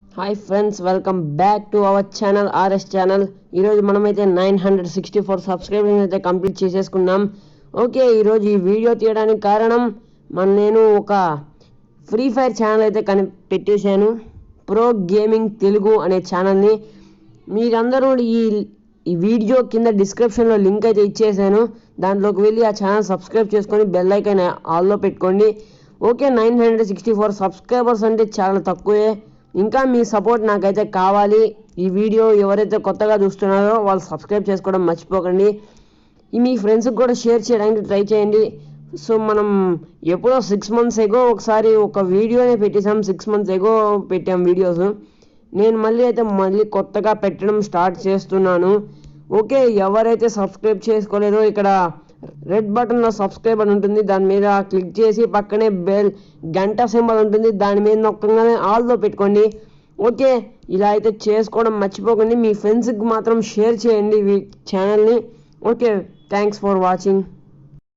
Hi friends, welcome back to our channel RS channel. ఈరోజు మనమైతే 964 subscribers అయితే complete చేసేసుకున్నాం. ఓకే, ఈరోజు ఈ వీడియో తీయడానికి కారణం నేను ఒక ఫ్రీ ఫైర్ ఛానల్ అయితే పెట్టేశాను. ప్రో గేమింగ్ తెలుగు అనే ఛానల్ని. మీరందరూ ఈ వీడియో కింద డిస్క్రిప్షన్లో లింక్ అయితే ఇచ్చేసాను. దాంట్లోకి వెళ్ళి ఆ ఛానల్ సబ్స్క్రైబ్ చేసుకొని బెల్ ఐకాన్ ఆల్లో పెట్టుకోండి. ఓకే, 964 సబ్స్క్రైబర్స్ అంటే చాలా తక్కువే. ఇంకా మీ సపోర్ట్ నాకైతే కావాలి. ఈ వీడియో ఎవరైతే కొత్తగా చూస్తున్నారో వాళ్ళు సబ్స్క్రైబ్ చేసుకోవడం మర్చిపోకండి. మీ ఫ్రెండ్స్కి కూడా షేర్ చేయడానికి ట్రై చేయండి. సో మనం ఎప్పుడో 6 months ఎగో ఒకసారి ఒక వీడియోనే పెట్టేసాం. 6 months ఎగో పెట్టాం వీడియోస్. నేను మళ్ళీ కొత్తగా పెట్టడం స్టార్ట్ చేస్తున్నాను. ఓకే, ఎవరైతే సబ్స్క్రైబ్ చేసుకోలేదో ఇక్కడ రెడ్ బటన్లో సబ్స్క్రైబ్ అని ఉంటుంది. దాని మీద క్లిక్ చేసి పక్కనే గంట సింబల్ ఉంటుంది. దాని మీద నొక్కగానే ఆల్లో పెట్టుకోండి. ఓకే, ఇలా అయితే చేసుకోవడం మర్చిపోకండి. మీ ఫ్రెండ్స్కి మాత్రం షేర్ చేయండి ఈ ఛానల్ని. Okay, thanks for watching.